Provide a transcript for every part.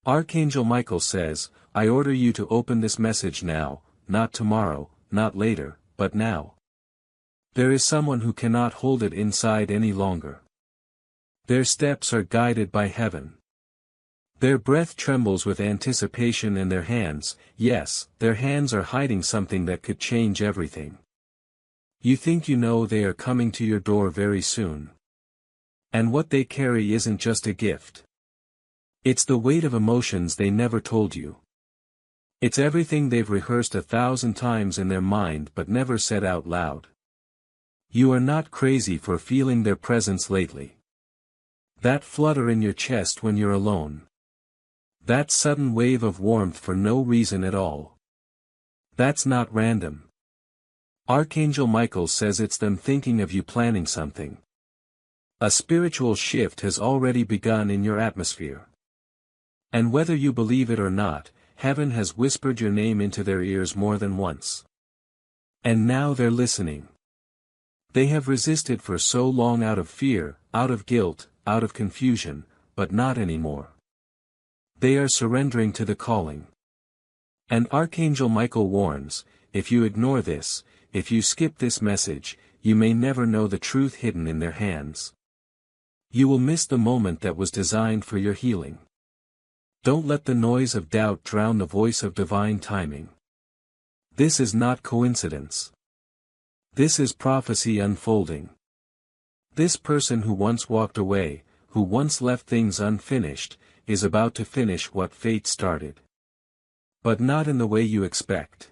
Archangel Michael says, I order you to open this message now, not tomorrow, not later, but now. There is someone who cannot hold it inside any longer. Their steps are guided by heaven. Their breath trembles with anticipation and their hands, yes, their hands are hiding something that could change everything. You think you know they are coming to your door very soon. And what they carry isn't just a gift. It's the weight of emotions they never told you. It's everything they've rehearsed 1,000 times in their mind but never said out loud. You are not crazy for feeling their presence lately. That flutter in your chest when you're alone. That sudden wave of warmth for no reason at all. That's not random. Archangel Michael says it's them thinking of you, planning something. A spiritual shift has already begun in your atmosphere. And whether you believe it or not, heaven has whispered your name into their ears more than once. And now they're listening. They have resisted for so long out of fear, out of guilt, out of confusion, but not anymore. They are surrendering to the calling. And Archangel Michael warns, if you ignore this, if you skip this message, you may never know the truth hidden in their hands. You will miss the moment that was designed for your healing. Don't let the noise of doubt drown the voice of divine timing. This is not coincidence. This is prophecy unfolding. This person who once walked away, who once left things unfinished, is about to finish what fate started. But not in the way you expect.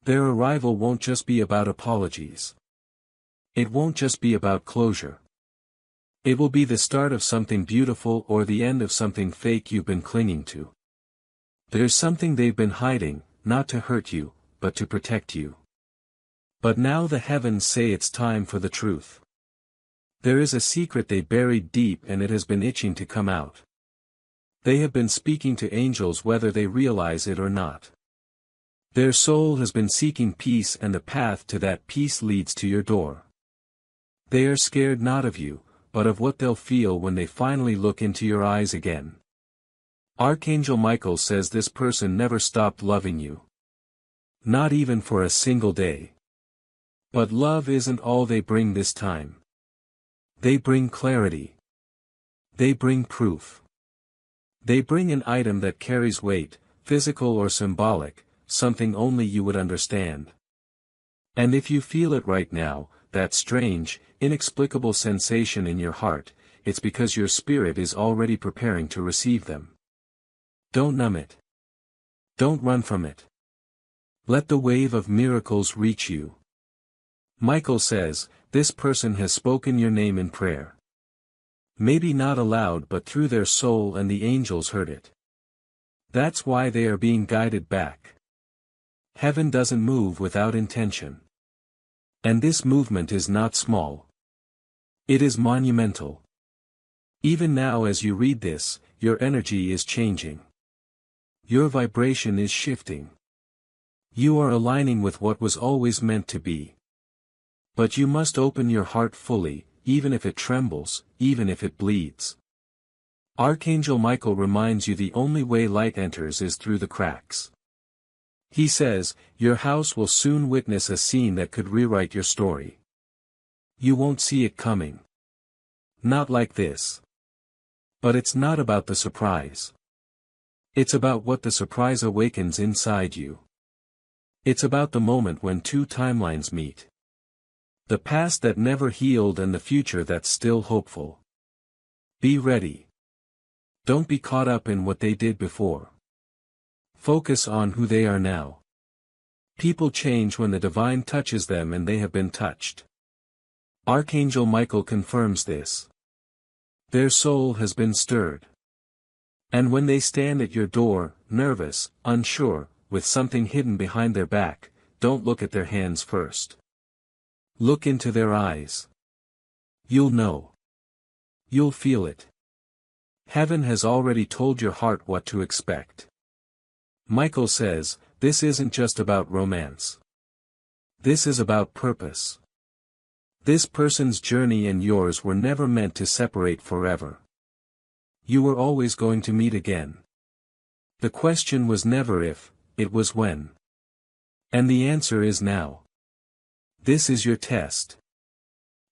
Their arrival won't just be about apologies. It won't just be about closure. It will be the start of something beautiful or the end of something fake you've been clinging to. There's something they've been hiding, not to hurt you, but to protect you. But now the heavens say it's time for the truth. There is a secret they buried deep and it has been itching to come out. They have been speaking to angels whether they realize it or not. Their soul has been seeking peace and the path to that peace leads to your door. They are scared not of you, but of what they'll feel when they finally look into your eyes again. Archangel Michael says this person never stopped loving you. Not even for a single day. But love isn't all they bring this time. They bring clarity. They bring proof. They bring an item that carries weight, physical or symbolic, something only you would understand. And if you feel it right now, that strange, inexplicable sensation in your heart, it's because your spirit is already preparing to receive them. Don't numb it. Don't run from it. Let the wave of miracles reach you. Michael says, this person has spoken your name in prayer. Maybe not aloud but through their soul and the angels heard it. That's why they are being guided back. Heaven doesn't move without intention. And this movement is not small. It is monumental. Even now as you read this, your energy is changing. Your vibration is shifting. You are aligning with what was always meant to be. But you must open your heart fully, even if it trembles, even if it bleeds. Archangel Michael reminds you the only way light enters is through the cracks. He says, your house will soon witness a scene that could rewrite your story. You won't see it coming. Not like this. But it's not about the surprise. It's about what the surprise awakens inside you. It's about the moment when two timelines meet. The past that never healed and the future that's still hopeful. Be ready. Don't be caught up in what they did before. Focus on who they are now. People change when the divine touches them and they have been touched. Archangel Michael confirms this. Their soul has been stirred. And when they stand at your door, nervous, unsure, with something hidden behind their back, don't look at their hands first. Look into their eyes. You'll know. You'll feel it. Heaven has already told your heart what to expect. Michael says, this isn't just about romance. This is about purpose. This person's journey and yours were never meant to separate forever. You were always going to meet again. The question was never if, it was when. And the answer is now. This is your test.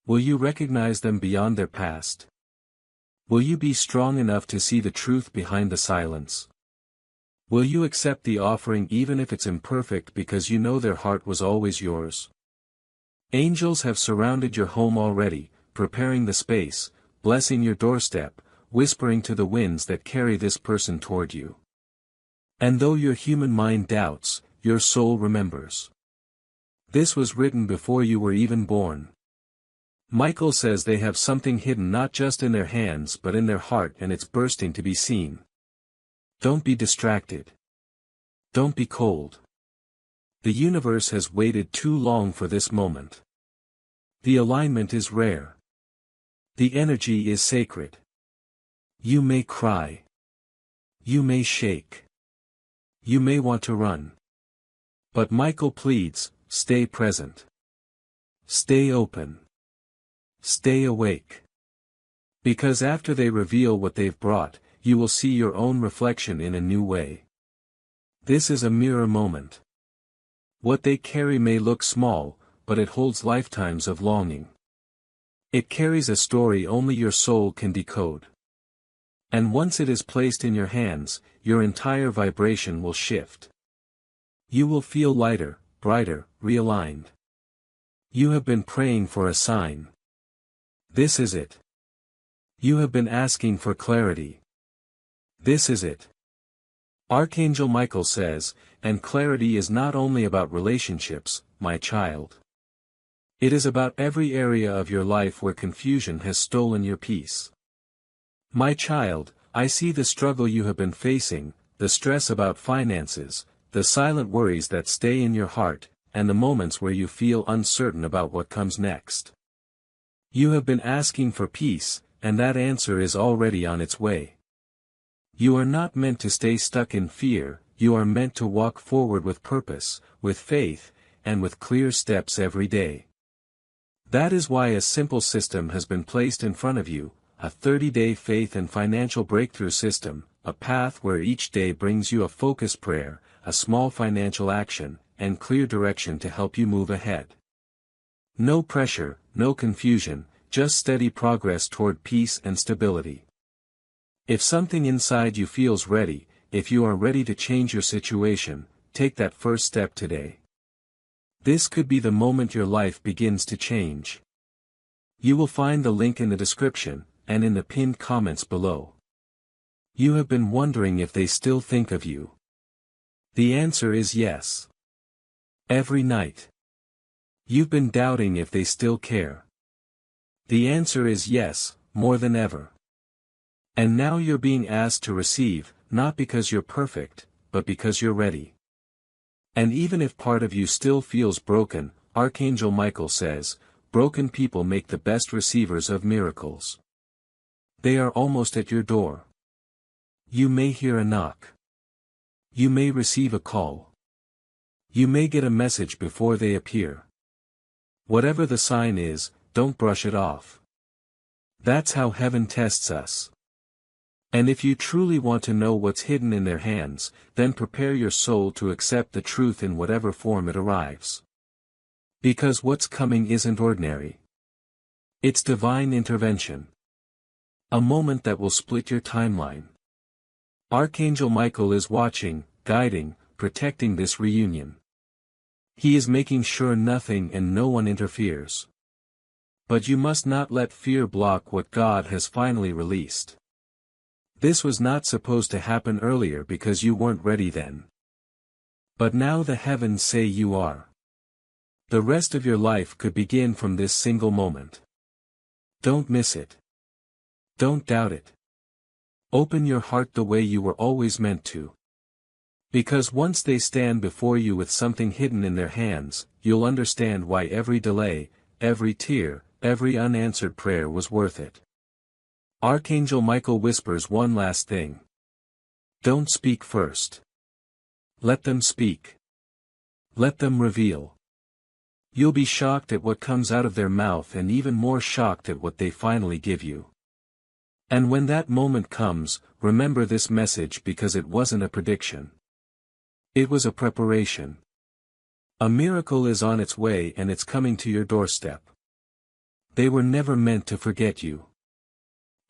Will you recognize them beyond their past? Will you be strong enough to see the truth behind the silence? Will you accept the offering even if it's imperfect because you know their heart was always yours? Angels have surrounded your home already, preparing the space, blessing your doorstep, whispering to the winds that carry this person toward you. And though your human mind doubts, your soul remembers. This was written before you were even born. Michael says they have something hidden not just in their hands but in their heart, and it's bursting to be seen. Don't be distracted. Don't be cold. The universe has waited too long for this moment. The alignment is rare. The energy is sacred. You may cry. You may shake. You may want to run. But Michael pleads, stay present. Stay open. Stay awake. Because after they reveal what they've brought, you will see your own reflection in a new way. This is a mirror moment. What they carry may look small, but it holds lifetimes of longing. It carries a story only your soul can decode. And once it is placed in your hands, your entire vibration will shift. You will feel lighter, brighter, realigned. You have been praying for a sign. This is it. You have been asking for clarity. This is it. Archangel Michael says, and clarity is not only about relationships, my child. It is about every area of your life where confusion has stolen your peace. My child, I see the struggle you have been facing, the stress about finances, the silent worries that stay in your heart, and the moments where you feel uncertain about what comes next. You have been asking for peace, and that answer is already on its way. You are not meant to stay stuck in fear, you are meant to walk forward with purpose, with faith, and with clear steps every day. That is why a simple system has been placed in front of you, a 30-day faith and financial breakthrough system, a path where each day brings you a focused prayer, a small financial action, and clear direction to help you move ahead. No pressure, no confusion, just steady progress toward peace and stability. If something inside you feels ready, if you are ready to change your situation, take that first step today. This could be the moment your life begins to change. You will find the link in the description, and in the pinned comments below. You have been wondering if they still think of you. The answer is yes. Every night. You've been doubting if they still care. The answer is yes, more than ever. And now you're being asked to receive, not because you're perfect, but because you're ready. And even if part of you still feels broken, Archangel Michael says, broken people make the best receivers of miracles. They are almost at your door. You may hear a knock. You may receive a call. You may get a message before they appear. Whatever the sign is, don't brush it off. That's how heaven tests us. And if you truly want to know what's hidden in their hands, then prepare your soul to accept the truth in whatever form it arrives. Because what's coming isn't ordinary. It's divine intervention. A moment that will split your timeline. Archangel Michael is watching, guiding, protecting this reunion. He is making sure nothing and no one interferes. But you must not let fear block what God has finally released. This was not supposed to happen earlier because you weren't ready then. But now the heavens say you are. The rest of your life could begin from this single moment. Don't miss it. Don't doubt it. Open your heart the way you were always meant to. Because once they stand before you with something hidden in their hands, you'll understand why every delay, every tear, every unanswered prayer was worth it. Archangel Michael whispers one last thing. Don't speak first. Let them speak. Let them reveal. You'll be shocked at what comes out of their mouth and even more shocked at what they finally give you. And when that moment comes, remember this message because it wasn't a prediction. It was a preparation. A miracle is on its way and it's coming to your doorstep. They were never meant to forget you.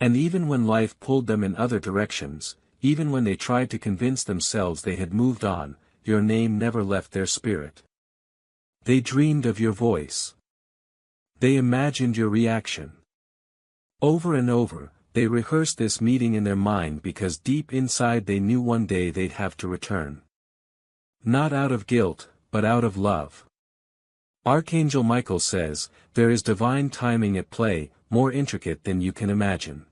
And even when life pulled them in other directions, even when they tried to convince themselves they had moved on, your name never left their spirit. They dreamed of your voice. They imagined your reaction. Over and over, they rehearsed this meeting in their mind because deep inside they knew one day they'd have to return. Not out of guilt, but out of love. Archangel Michael says, there is divine timing at play, more intricate than you can imagine.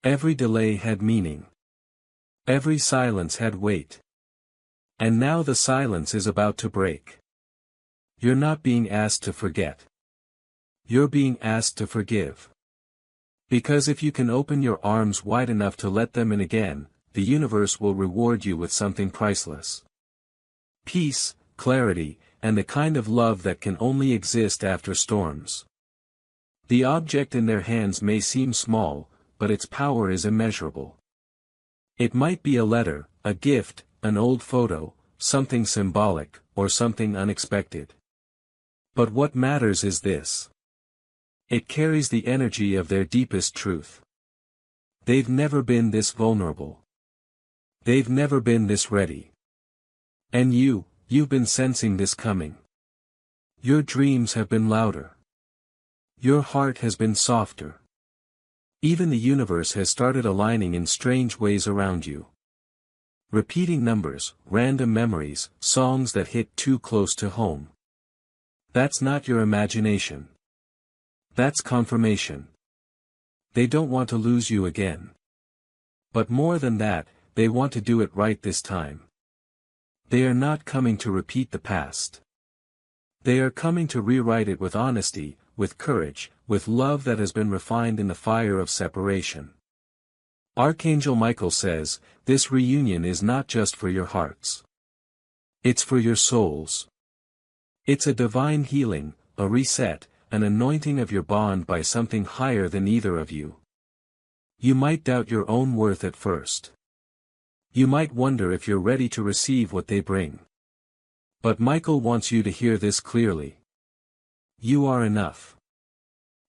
Every delay had meaning. Every silence had weight. And now the silence is about to break. You're not being asked to forget. You're being asked to forgive. Because if you can open your arms wide enough to let them in again, the universe will reward you with something priceless. Peace, clarity, and the kind of love that can only exist after storms. The object in their hands may seem small, but its power is immeasurable. It might be a letter, a gift, an old photo, something symbolic, or something unexpected. But what matters is this. It carries the energy of their deepest truth. They've never been this vulnerable. They've never been this ready. And you've been sensing this coming. Your dreams have been louder. Your heart has been softer. Even the universe has started aligning in strange ways around you. Repeating numbers, random memories, songs that hit too close to home. That's not your imagination. That's confirmation. They don't want to lose you again. But more than that, they want to do it right this time. They are not coming to repeat the past. They are coming to rewrite it with honesty, with courage, with love that has been refined in the fire of separation. Archangel Michael says, this reunion is not just for your hearts. It's for your souls. It's a divine healing, a reset, an anointing of your bond by something higher than either of you. You might doubt your own worth at first. You might wonder if you're ready to receive what they bring. But Michael wants you to hear this clearly. You are enough.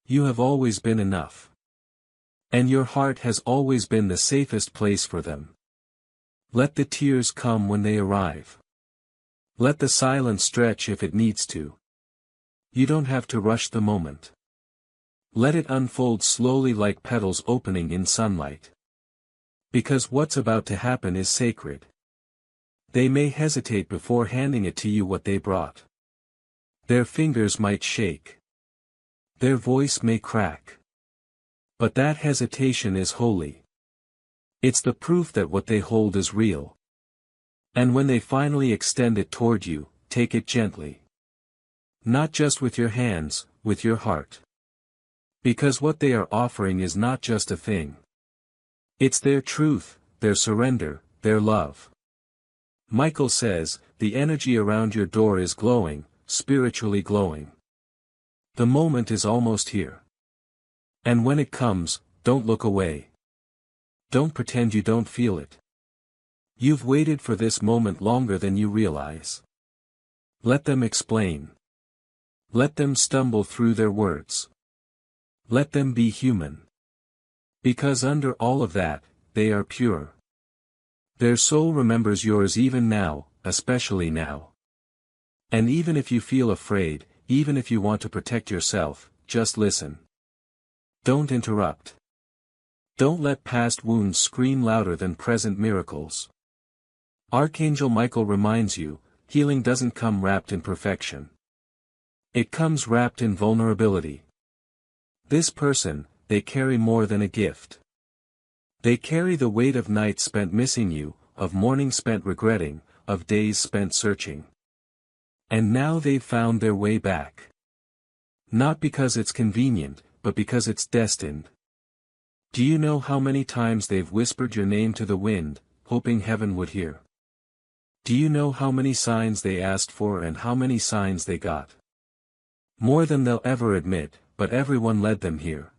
You have always been enough. And your heart has always been the safest place for them. Let the tears come when they arrive. Let the silence stretch if it needs to. You don't have to rush the moment. Let it unfold slowly like petals opening in sunlight. Because what's about to happen is sacred. They may hesitate before handing it to you what they brought. Their fingers might shake. Their voice may crack. But that hesitation is holy. It's the proof that what they hold is real. And when they finally extend it toward you, take it gently. Not just with your hands, with your heart. Because what they are offering is not just a thing. It's their truth, their surrender, their love. Michael says, the energy around your door is glowing, spiritually glowing. The moment is almost here. And when it comes, don't look away. Don't pretend you don't feel it. You've waited for this moment longer than you realize. Let them explain. Let them stumble through their words. Let them be human. Because under all of that, they are pure. Their soul remembers yours even now, especially now. And even if you feel afraid, even if you want to protect yourself, just listen. Don't interrupt. Don't let past wounds scream louder than present miracles. Archangel Michael reminds you, healing doesn't come wrapped in perfection. It comes wrapped in vulnerability. This person, they carry more than a gift. They carry the weight of nights spent missing you, of mornings spent regretting, of days spent searching. And now they've found their way back. Not because it's convenient, but because it's destined. Do you know how many times they've whispered your name to the wind, hoping heaven would hear? Do you know how many signs they asked for and how many signs they got? More than they'll ever admit, but everyone led them here.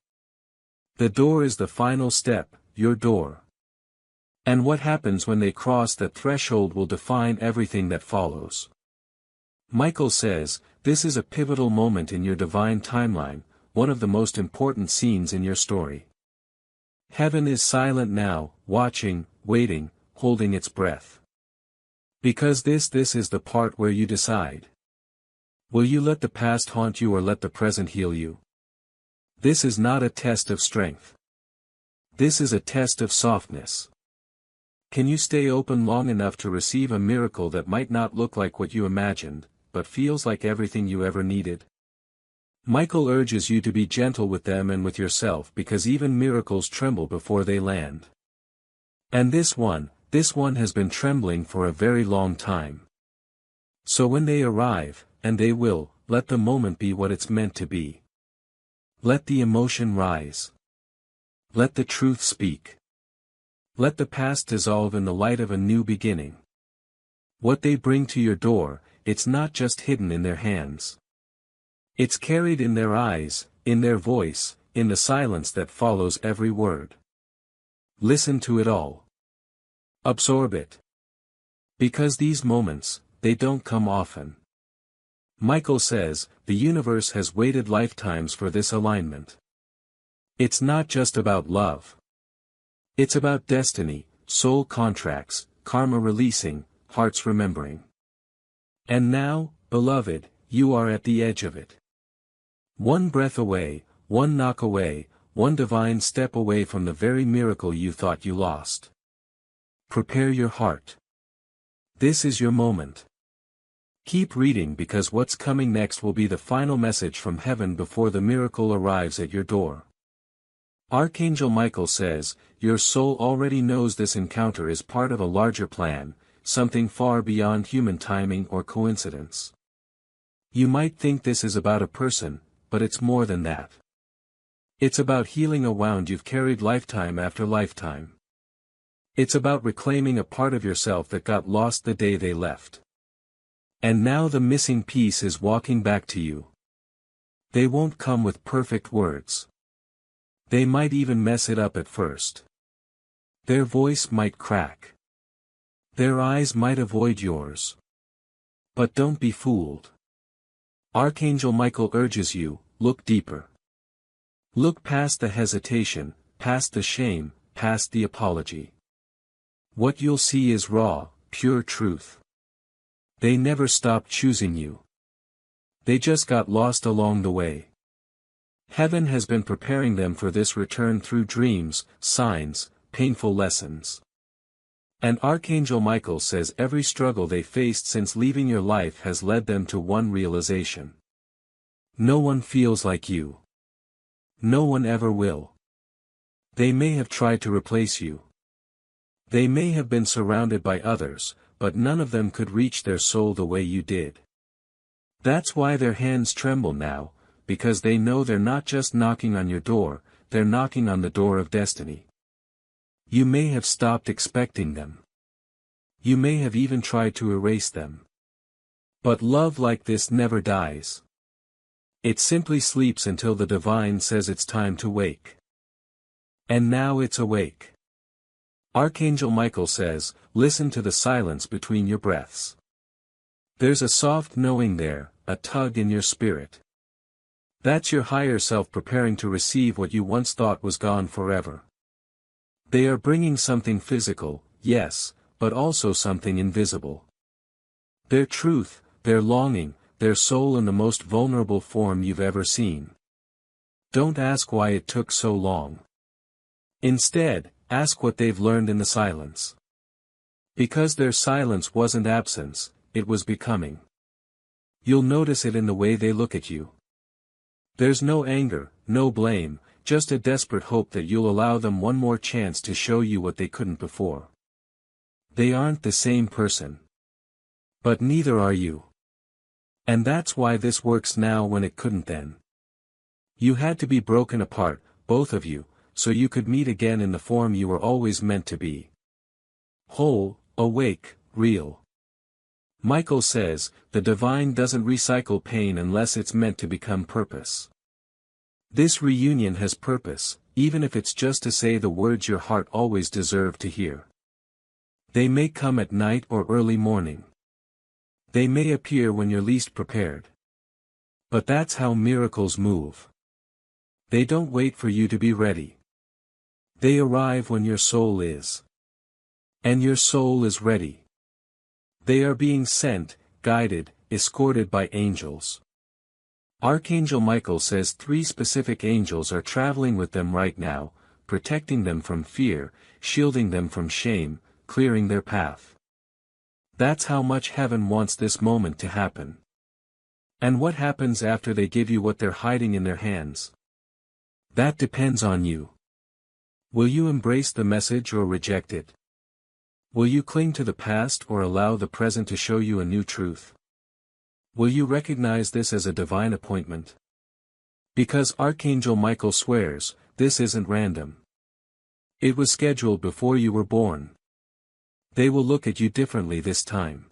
The door is the final step, your door. And what happens when they cross that threshold will define everything that follows. Michael says, this is a pivotal moment in your divine timeline, one of the most important scenes in your story. Heaven is silent now, watching, waiting, holding its breath. Because this is the part where you decide. Will you let the past haunt you or let the present heal you? This is not a test of strength. This is a test of softness. Can you stay open long enough to receive a miracle that might not look like what you imagined, but feels like everything you ever needed? Michael urges you to be gentle with them and with yourself because even miracles tremble before they land. And this one has been trembling for a very long time. So when they arrive, and they will, let the moment be what it's meant to be. Let the emotion rise. Let the truth speak. Let the past dissolve in the light of a new beginning. What they bring to your door, it's not just hidden in their hands. It's carried in their eyes, in their voice, in the silence that follows every word. Listen to it all. Absorb it. Because these moments, they don't come often. Michael says, the universe has waited lifetimes for this alignment. It's not just about love. It's about destiny, soul contracts, karma releasing, hearts remembering. And now, beloved, you are at the edge of it. One breath away, one knock away, one divine step away from the very miracle you thought you lost. Prepare your heart. This is your moment. Keep reading because what's coming next will be the final message from heaven before the miracle arrives at your door. Archangel Michael says, your soul already knows this encounter is part of a larger plan, something far beyond human timing or coincidence. You might think this is about a person, but it's more than that. It's about healing a wound you've carried lifetime after lifetime. It's about reclaiming a part of yourself that got lost the day they left. And now the missing piece is walking back to you. They won't come with perfect words. They might even mess it up at first. Their voice might crack. Their eyes might avoid yours. But don't be fooled. Archangel Michael urges you, look deeper. Look past the hesitation, past the shame, past the apology. What you'll see is raw, pure truth. They never stopped choosing you. They just got lost along the way. Heaven has been preparing them for this return through dreams, signs, painful lessons. And Archangel Michael says every struggle they faced since leaving your life has led them to one realization. No one feels like you. No one ever will. They may have tried to replace you. They may have been surrounded by others, but none of them could reach their soul the way you did. That's why their hands tremble now, because they know they're not just knocking on your door, they're knocking on the door of destiny. You may have stopped expecting them. You may have even tried to erase them. But love like this never dies. It simply sleeps until the divine says it's time to wake. And now it's awake. Archangel Michael says, listen to the silence between your breaths. There's a soft knowing there, a tug in your spirit. That's your higher self preparing to receive what you once thought was gone forever. They are bringing something physical, yes, but also something invisible. Their truth, their longing, their soul in the most vulnerable form you've ever seen. Don't ask why it took so long. Instead, ask what they've learned in the silence. Because their silence wasn't absence, it was becoming. You'll notice it in the way they look at you. There's no anger, no blame, just a desperate hope that you'll allow them one more chance to show you what they couldn't before. They aren't the same person. But neither are you. And that's why this works now when it couldn't then. You had to be broken apart, both of you, so you could meet again in the form you were always meant to be. Whole, awake, real. Michael says, the divine doesn't recycle pain unless it's meant to become purpose. This reunion has purpose, even if it's just to say the words your heart always deserved to hear. They may come at night or early morning. They may appear when you're least prepared. But that's how miracles move. They don't wait for you to be ready. They arrive when your soul is. And your soul is ready. They are being sent, guided, escorted by angels. Archangel Michael says 3 specific angels are traveling with them right now, protecting them from fear, shielding them from shame, clearing their path. That's how much heaven wants this moment to happen. And what happens after they give you what they're hiding in their hands? That depends on you. Will you embrace the message or reject it? Will you cling to the past or allow the present to show you a new truth? Will you recognize this as a divine appointment? Because Archangel Michael swears, this isn't random. It was scheduled before you were born. They will look at you differently this time.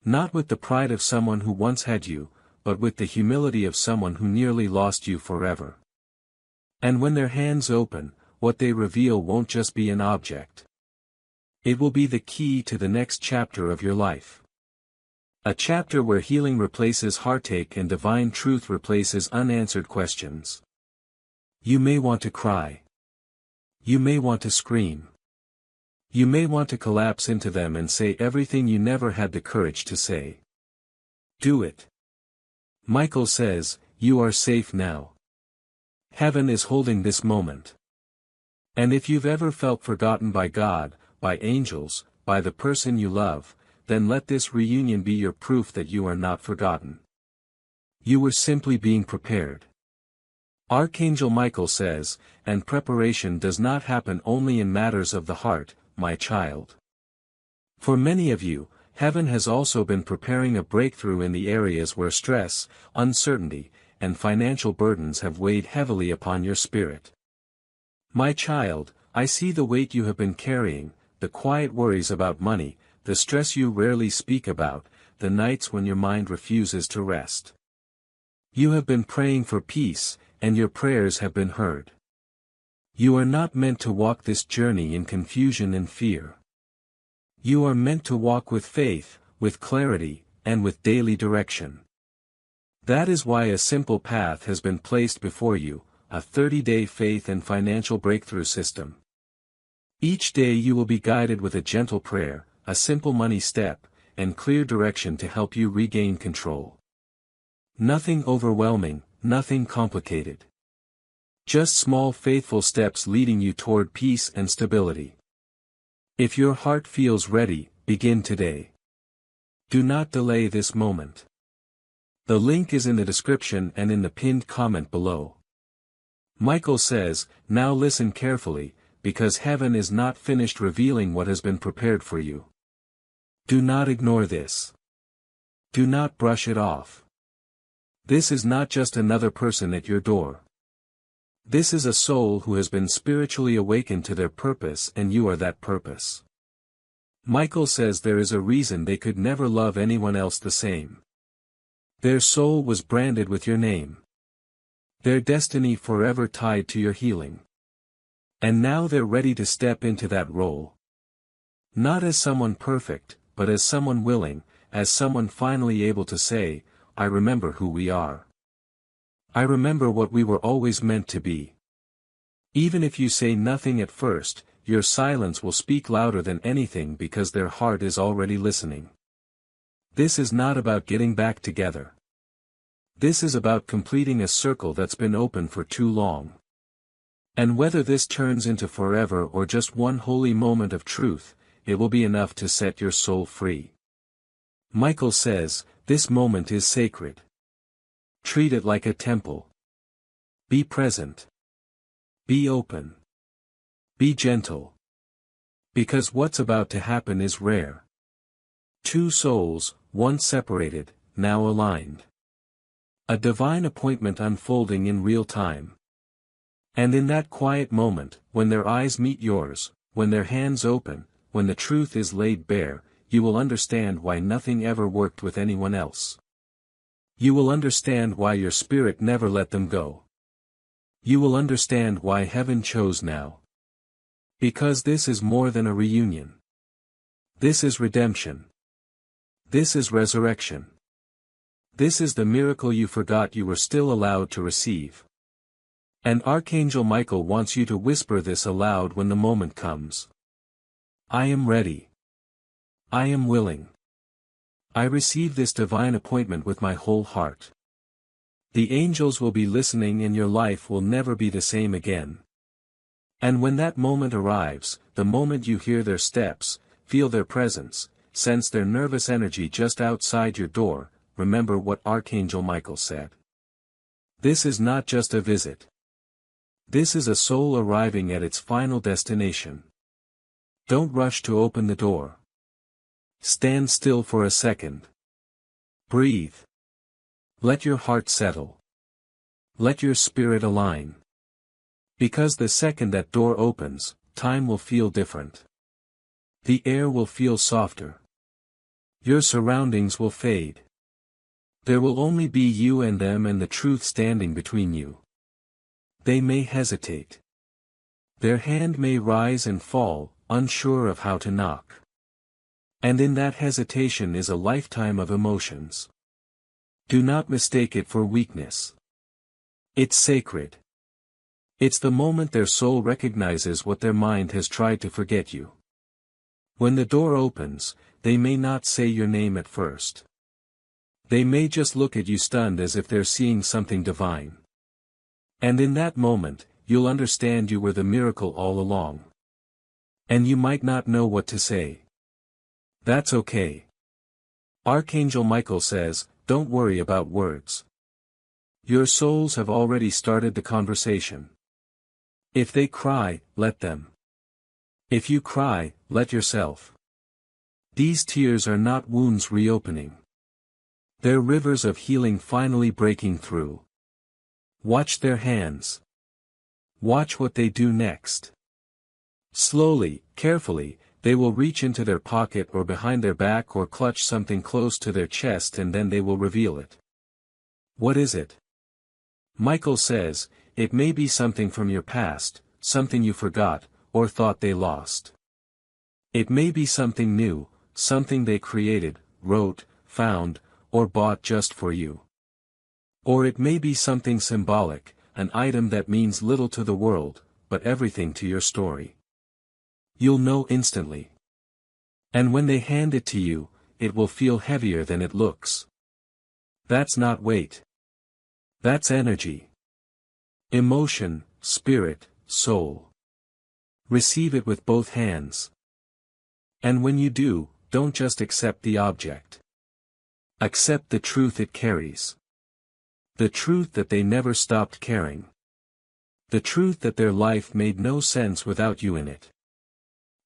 Not with the pride of someone who once had you, but with the humility of someone who nearly lost you forever. And when their hands open, what they reveal won't just be an object. It will be the key to the next chapter of your life. A chapter where healing replaces heartache and divine truth replaces unanswered questions. You may want to cry. You may want to scream. You may want to collapse into them and say everything you never had the courage to say. Do it. Michael says, you are safe now. Heaven is holding this moment. And if you've ever felt forgotten by God, by angels, by the person you love, then let this reunion be your proof that you are not forgotten. You were simply being prepared. Archangel Michael says, and preparation does not happen only in matters of the heart, my child. For many of you, heaven has also been preparing a breakthrough in the areas where stress, uncertainty, and financial burdens have weighed heavily upon your spirit. My child, I see the weight you have been carrying, the quiet worries about money, the stress you rarely speak about, the nights when your mind refuses to rest. You have been praying for peace, and your prayers have been heard. You are not meant to walk this journey in confusion and fear. You are meant to walk with faith, with clarity, and with daily direction. That is why a simple path has been placed before you, a 30-day faith and financial breakthrough system. Each day you will be guided with a gentle prayer, a simple money step, and clear direction to help you regain control. Nothing overwhelming, nothing complicated. Just small faithful steps leading you toward peace and stability. If your heart feels ready, begin today. Do not delay this moment. The link is in the description and in the pinned comment below. Michael says, now listen carefully, because heaven is not finished revealing what has been prepared for you. Do not ignore this. Do not brush it off. This is not just another person at your door. This is a soul who has been spiritually awakened to their purpose, and you are that purpose. Michael says there is a reason they could never love anyone else the same. Their soul was branded with your name. Their destiny forever tied to your healing. And now they're ready to step into that role. Not as someone perfect, but as someone willing, as someone finally able to say, I remember who we are. I remember what we were always meant to be. Even if you say nothing at first, your silence will speak louder than anything because their heart is already listening. This is not about getting back together. This is about completing a circle that's been open for too long. And whether this turns into forever or just one holy moment of truth, it will be enough to set your soul free. Michael says, this moment is sacred. Treat it like a temple. Be present. Be open. Be gentle. Because what's about to happen is rare. Two souls, once separated, now aligned. A divine appointment unfolding in real time. And in that quiet moment, when their eyes meet yours, when their hands open, when the truth is laid bare, you will understand why nothing ever worked with anyone else. You will understand why your spirit never let them go. You will understand why heaven chose now. Because this is more than a reunion. This is redemption. This is resurrection. This is the miracle you forgot you were still allowed to receive. And Archangel Michael wants you to whisper this aloud when the moment comes. I am ready. I am willing. I receive this divine appointment with my whole heart. The angels will be listening and your life will never be the same again. And when that moment arrives, the moment you hear their steps, feel their presence, sense their nervous energy just outside your door, remember what Archangel Michael said. This is not just a visit. This is a soul arriving at its final destination. Don't rush to open the door. Stand still for a second. Breathe. Let your heart settle. Let your spirit align. Because the second that door opens, time will feel different. The air will feel softer. Your surroundings will fade. There will only be you and them and the truth standing between you. They may hesitate. Their hand may rise and fall, unsure of how to knock. And in that hesitation is a lifetime of emotions. Do not mistake it for weakness. It's sacred. It's the moment their soul recognizes what their mind has tried to forget you. When the door opens, they may not say your name at first. They may just look at you stunned as if they're seeing something divine. And in that moment, you'll understand you were the miracle all along. And you might not know what to say. That's okay. Archangel Michael says, don't worry about words. Your souls have already started the conversation. If they cry, let them. If you cry, let yourself. These tears are not wounds reopening. They're rivers of healing finally breaking through. Watch their hands. Watch what they do next. Slowly, carefully, they will reach into their pocket or behind their back or clutch something close to their chest and then they will reveal it. What is it? Michael says, it may be something from your past, something you forgot, or thought they lost. It may be something new, something they created, wrote, found, or bought just for you. Or it may be something symbolic, an item that means little to the world, but everything to your story. You'll know instantly. And when they hand it to you, it will feel heavier than it looks. That's not weight. That's energy. Emotion, spirit, soul. Receive it with both hands. And when you do, don't just accept the object. Accept the truth it carries. The truth that they never stopped caring. The truth that their life made no sense without you in it.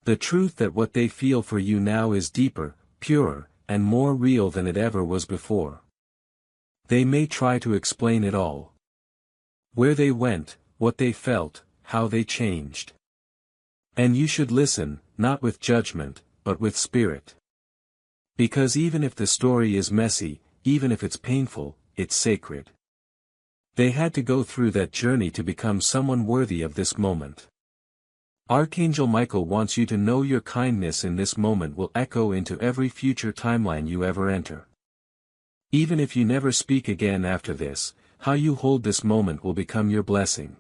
The truth that what they feel for you now is deeper, purer, and more real than it ever was before. They may try to explain it all. Where they went, what they felt, how they changed. And you should listen, not with judgment, but with spirit. Because even if the story is messy, even if it's painful, it's sacred. They had to go through that journey to become someone worthy of this moment. Archangel Michael wants you to know your kindness in this moment will echo into every future timeline you ever enter. Even if you never speak again after this, how you hold this moment will become your blessing.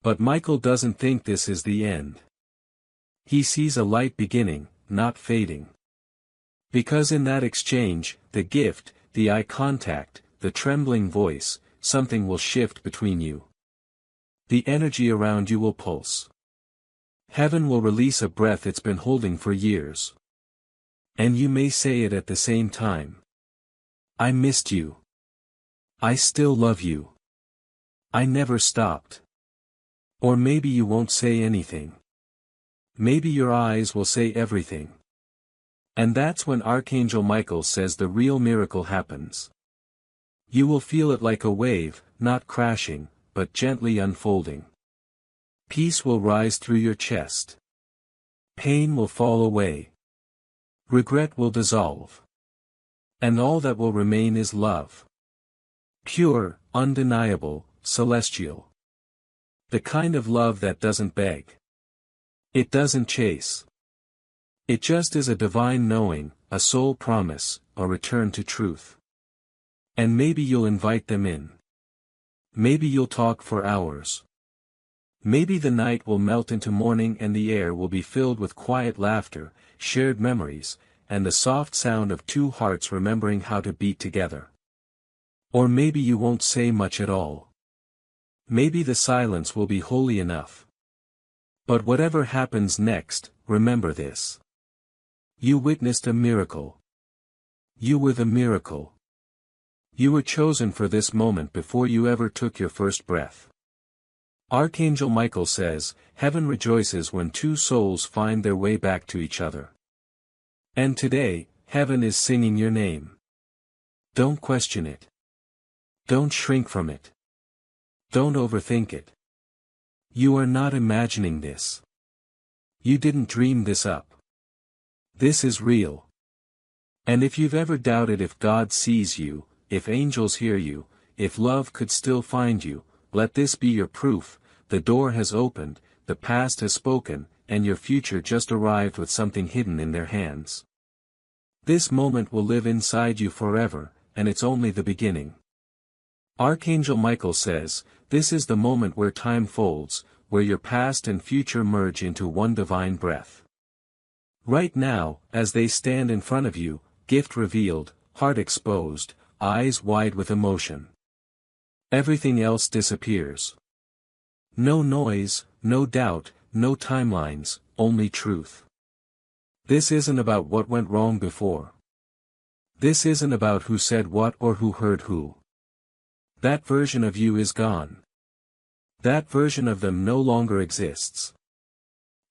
But Michael doesn't think this is the end. He sees a light beginning, not fading. Because in that exchange, the gift, the eye contact, the trembling voice, something will shift between you. The energy around you will pulse. Heaven will release a breath it's been holding for years. And you may say it at the same time. I missed you. I still love you. I never stopped. Or maybe you won't say anything. Maybe your eyes will say everything. And that's when Archangel Michael says the real miracle happens. You will feel it like a wave, not crashing, but gently unfolding. Peace will rise through your chest. Pain will fall away. Regret will dissolve. And all that will remain is love. Pure, undeniable, celestial. The kind of love that doesn't beg. It doesn't chase. It just is a divine knowing, a soul promise, a return to truth. And maybe you'll invite them in. Maybe you'll talk for hours. Maybe the night will melt into morning and the air will be filled with quiet laughter, shared memories, and the soft sound of two hearts remembering how to beat together. Or maybe you won't say much at all. Maybe the silence will be holy enough. But whatever happens next, remember this. You witnessed a miracle. You were the miracle. You were chosen for this moment before you ever took your first breath. Archangel Michael says, heaven rejoices when two souls find their way back to each other. And today, heaven is singing your name. Don't question it. Don't shrink from it. Don't overthink it. You are not imagining this. You didn't dream this up. This is real. And if you've ever doubted if God sees you, if angels hear you, if love could still find you, let this be your proof. The door has opened, the past has spoken, and your future just arrived with something hidden in their hands. This moment will live inside you forever, and it's only the beginning. Archangel Michael says, this is the moment where time folds, where your past and future merge into one divine breath. Right now, as they stand in front of you, gift revealed, heart exposed, eyes wide with emotion. Everything else disappears. No noise, no doubt, no timelines, only truth. This isn't about what went wrong before. This isn't about who said what or who heard who. That version of you is gone. That version of them no longer exists.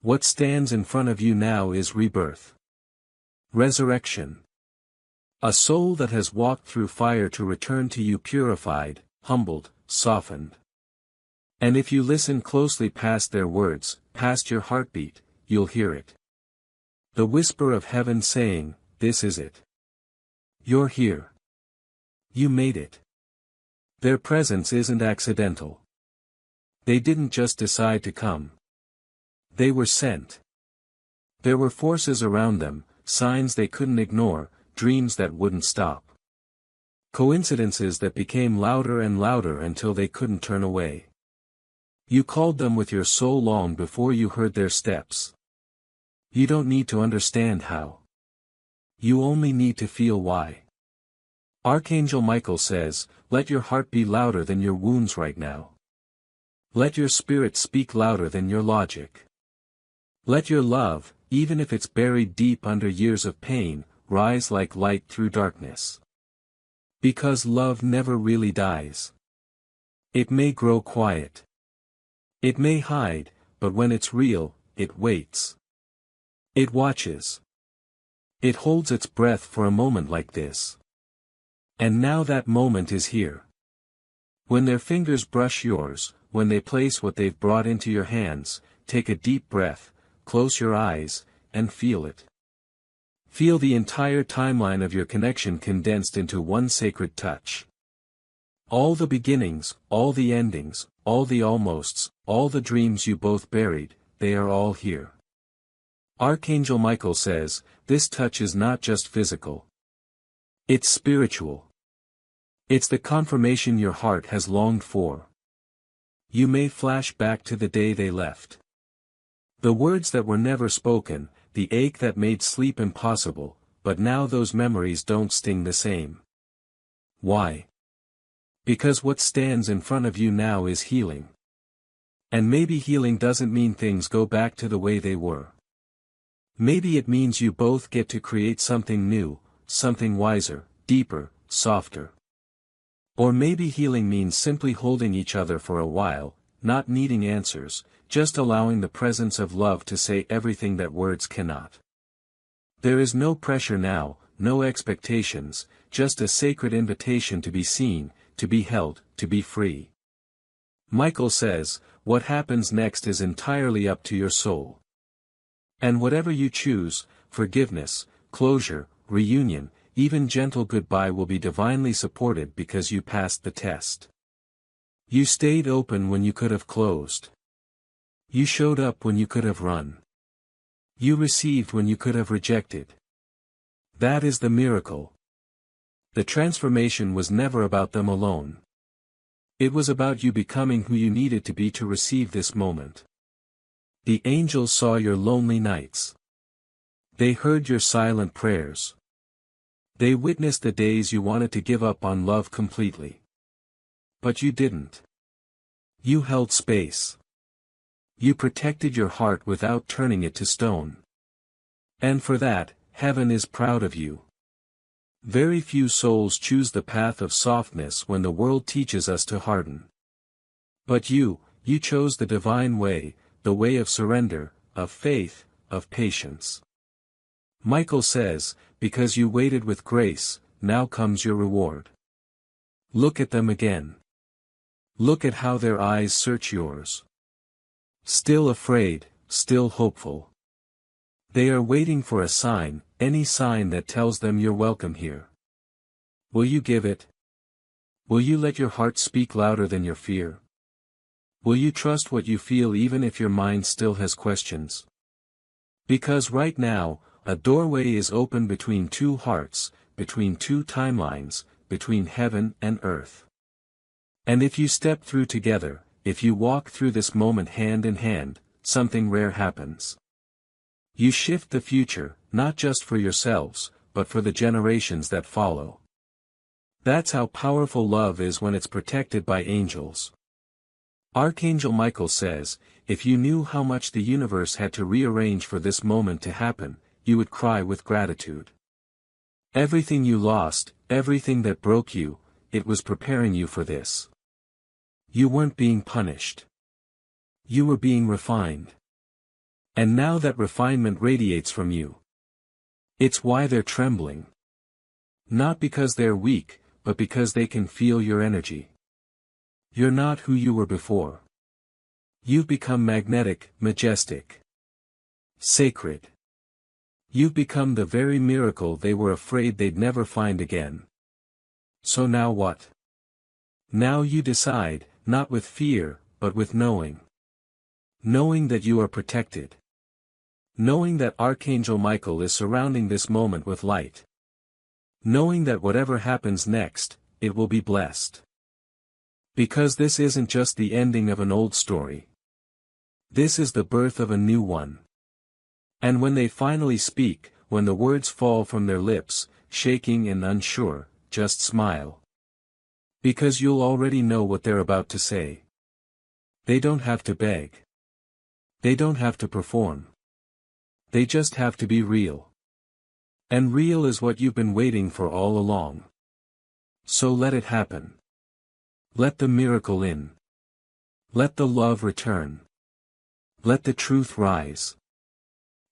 What stands in front of you now is rebirth. Resurrection. A soul that has walked through fire to return to you purified, humbled, softened. And if you listen closely past their words, past your heartbeat, you'll hear it. The whisper of heaven saying, this is it. You're here. You made it. Their presence isn't accidental. They didn't just decide to come. They were sent. There were forces around them, signs they couldn't ignore, dreams that wouldn't stop. Coincidences that became louder and louder until they couldn't turn away. You called them with your soul long before you heard their steps. You don't need to understand how. You only need to feel why. Archangel Michael says, let your heart be louder than your wounds right now. Let your spirit speak louder than your logic. Let your love, even if it's buried deep under years of pain, rise like light through darkness. Because love never really dies. It may grow quiet. It may hide, but when it's real, it waits. It watches. It holds its breath for a moment like this. And now that moment is here. When their fingers brush yours, when they place what they've brought into your hands, take a deep breath, close your eyes, and feel it. Feel the entire timeline of your connection condensed into one sacred touch. All the beginnings, all the endings, all the almosts, all the dreams you both buried, they are all here. Archangel Michael says, this touch is not just physical. It's spiritual. It's the confirmation your heart has longed for. You may flash back to the day they left. The words that were never spoken, the ache that made sleep impossible, but now those memories don't sting the same. Why? Because what stands in front of you now is healing. And maybe healing doesn't mean things go back to the way they were. Maybe it means you both get to create something new, something wiser, deeper, softer. Or maybe healing means simply holding each other for a while, not needing answers, just allowing the presence of love to say everything that words cannot. There is no pressure now, no expectations, just a sacred invitation to be seen, to be held, to be free. Michael says, what happens next is entirely up to your soul. And whatever you choose, forgiveness, closure, reunion, even gentle goodbye will be divinely supported because you passed the test. You stayed open when you could have closed. You showed up when you could have run. You received when you could have rejected. That is the miracle. The transformation was never about them alone. It was about you becoming who you needed to be to receive this moment. The angels saw your lonely nights. They heard your silent prayers. They witnessed the days you wanted to give up on love completely. But you didn't. You held space. You protected your heart without turning it to stone. And for that, heaven is proud of you. Very few souls choose the path of softness when the world teaches us to harden. But you chose the divine way, the way of surrender, of faith, of patience. Michael says, because you waited with grace, now comes your reward. Look at them again. Look at how their eyes search yours. Still afraid, still hopeful. They are waiting for a sign, any sign that tells them you're welcome here. Will you give it? Will you let your heart speak louder than your fear? Will you trust what you feel even if your mind still has questions? Because right now, a doorway is open between two hearts, between two timelines, between heaven and earth. And if you step through together, if you walk through this moment hand in hand, something rare happens. You shift the future, not just for yourselves, but for the generations that follow. That's how powerful love is when it's protected by angels. Archangel Michael says, if you knew how much the universe had to rearrange for this moment to happen, you would cry with gratitude. Everything you lost, everything that broke you, it was preparing you for this. You weren't being punished. You were being refined. And now that refinement radiates from you. It's why they're trembling. Not because they're weak, but because they can feel your energy. You're not who you were before. You've become magnetic, majestic, sacred. You've become the very miracle they were afraid they'd never find again. So now what? Now you decide, not with fear, but with knowing. Knowing that you are protected. Knowing that Archangel Michael is surrounding this moment with light. Knowing that whatever happens next, it will be blessed. Because this isn't just the ending of an old story. This is the birth of a new one. And when they finally speak, when the words fall from their lips, shaking and unsure, just smile. Because you'll already know what they're about to say. They don't have to beg. They don't have to perform. They just have to be real. And real is what you've been waiting for all along. So let it happen. Let the miracle in. Let the love return. Let the truth rise.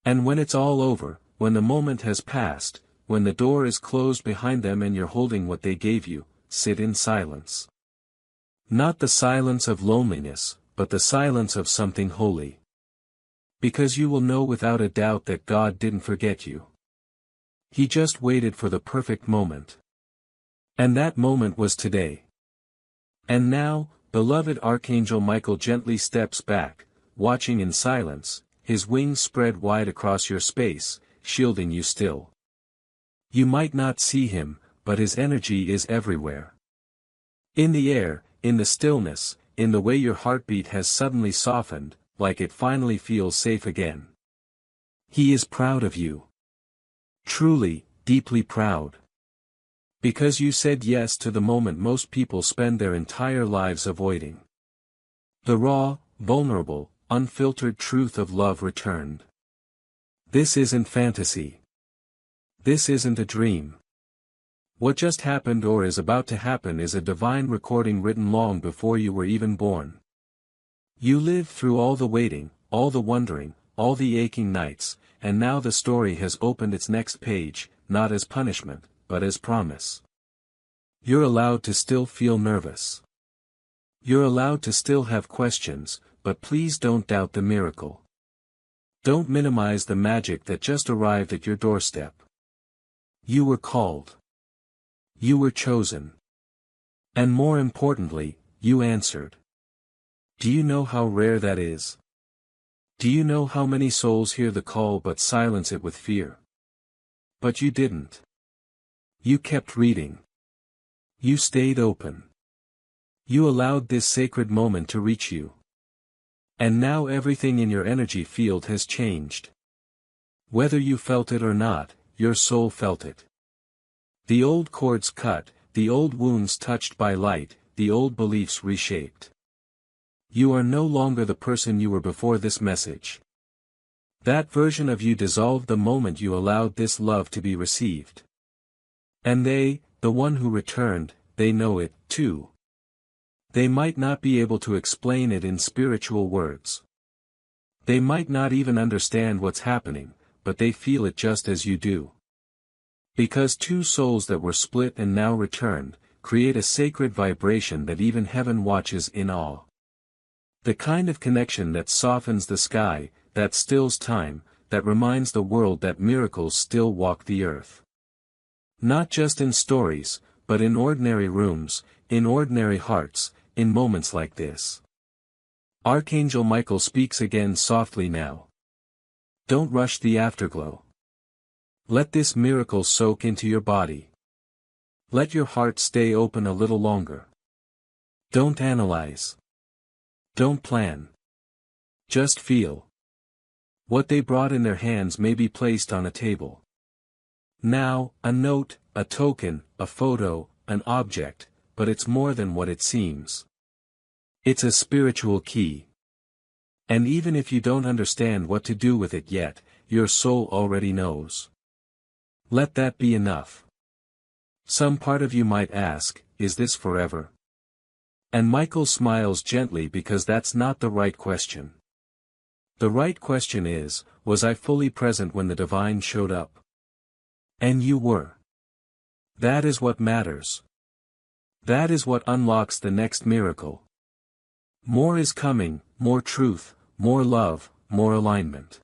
And when it's all over, when the moment has passed, when the door is closed behind them and you're holding what they gave you, sit in silence. Not the silence of loneliness, but the silence of something holy. Because you will know without a doubt that God didn't forget you. He just waited for the perfect moment. And that moment was today. And now, beloved Archangel Michael gently steps back, watching in silence, his wings spread wide across your space, shielding you still. You might not see him, but his energy is everywhere. In the air, in the stillness, in the way your heartbeat has suddenly softened, like it finally feels safe again. He is proud of you. Truly, deeply proud. Because you said yes to the moment most people spend their entire lives avoiding. The raw, vulnerable, unfiltered truth of love returned. This isn't fantasy. This isn't a dream. What just happened or is about to happen is a divine recording written long before you were even born. You lived through all the waiting, all the wondering, all the aching nights, and now the story has opened its next page, not as punishment, but as promise. You're allowed to still feel nervous. You're allowed to still have questions, but please don't doubt the miracle. Don't minimize the magic that just arrived at your doorstep. You were called. You were chosen. And more importantly, you answered. Do you know how rare that is? Do you know how many souls hear the call but silence it with fear? But you didn't. You kept reading. You stayed open. You allowed this sacred moment to reach you. And now everything in your energy field has changed. Whether you felt it or not, your soul felt it. The old cords cut, the old wounds touched by light, the old beliefs reshaped. You are no longer the person you were before this message. That version of you dissolved the moment you allowed this love to be received. And they, the one who returned, they know it, too. They might not be able to explain it in spiritual words. They might not even understand what's happening, but they feel it just as you do. Because two souls that were split and now returned, create a sacred vibration that even heaven watches in awe. The kind of connection that softens the sky, that stills time, that reminds the world that miracles still walk the earth. Not just in stories, but in ordinary rooms, in ordinary hearts, in moments like this. Archangel Michael speaks again softly now. Don't rush the afterglow. Let this miracle soak into your body. Let your heart stay open a little longer. Don't analyze. Don't plan. Just feel. What they brought in their hands may be placed on a table. Now, a note, a token, a photo, an object, but it's more than what it seems. It's a spiritual key. And even if you don't understand what to do with it yet, your soul already knows. Let that be enough. Some part of you might ask, is this forever? And Michael smiles gently because that's not the right question. The right question is, was I fully present when the divine showed up? And you were. That is what matters. That is what unlocks the next miracle. More is coming, more truth, more love, more alignment.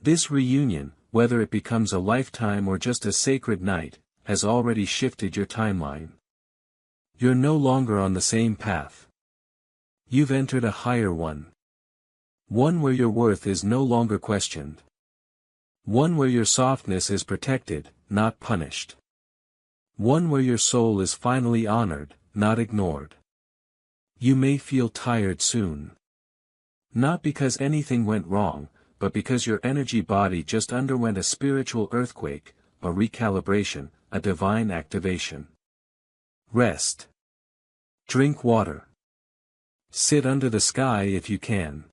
This reunion, whether it becomes a lifetime or just a sacred night, has already shifted your timeline. You're no longer on the same path. You've entered a higher one. One where your worth is no longer questioned. One where your softness is protected, not punished. One where your soul is finally honored, not ignored. You may feel tired soon. Not because anything went wrong, but because your energy body just underwent a spiritual earthquake, a recalibration, a divine activation. Rest. Drink water. Sit under the sky if you can.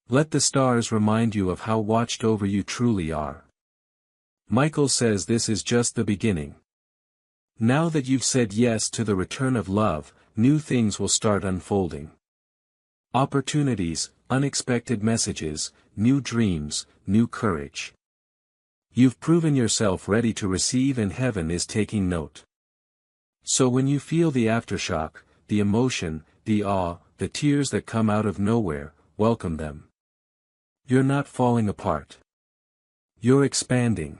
Let the stars remind you of how watched over you truly are. Michael says this is just the beginning. Now that you've said yes to the return of love, new things will start unfolding. Opportunities, unexpected messages, new dreams, new courage. You've proven yourself ready to receive and heaven is taking note. So when you feel the aftershock, the emotion, the awe, the tears that come out of nowhere, welcome them. You're not falling apart. You're expanding.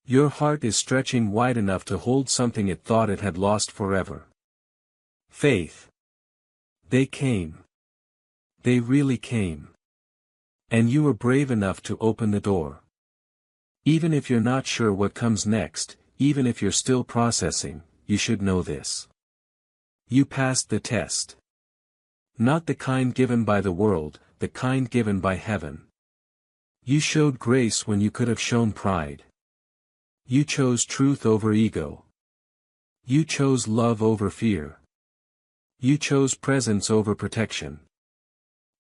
Your heart is stretching wide enough to hold something it thought it had lost forever. Faith. They came. They really came. And you were brave enough to open the door. Even if you're not sure what comes next, even if you're still processing, you should know this. You passed the test. Not the kind given by the world, the kind given by heaven. You showed grace when you could have shown pride. You chose truth over ego. You chose love over fear. You chose presence over protection.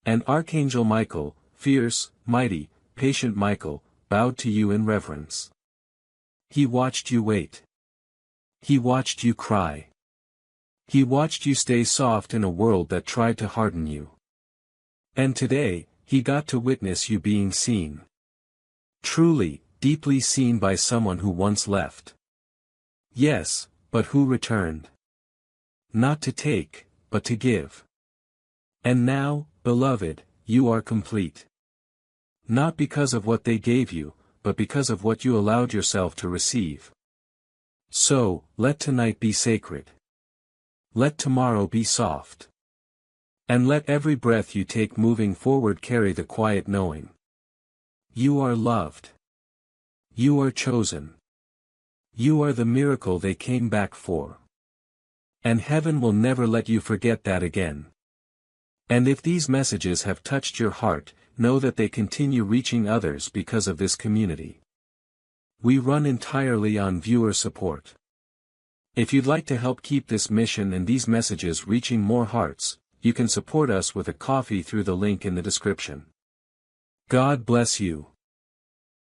And Archangel Michael, fierce, mighty, patient Michael, bowed to you in reverence. He watched you wait. He watched you cry. He watched you stay soft in a world that tried to harden you. And today, he got to witness you being seen. Truly, deeply seen by someone who once left. Yes, but who returned. Not to take, but to give. And now, beloved, you are complete. Not because of what they gave you, but because of what you allowed yourself to receive. So, let tonight be sacred. Let tomorrow be soft. And let every breath you take moving forward carry the quiet knowing. You are loved. You are chosen. You are the miracle they came back for. And heaven will never let you forget that again. And if these messages have touched your heart, know that they continue reaching others because of this community. We run entirely on viewer support. If you'd like to help keep this mission and these messages reaching more hearts, you can support us with a coffee through the link in the description. God bless you.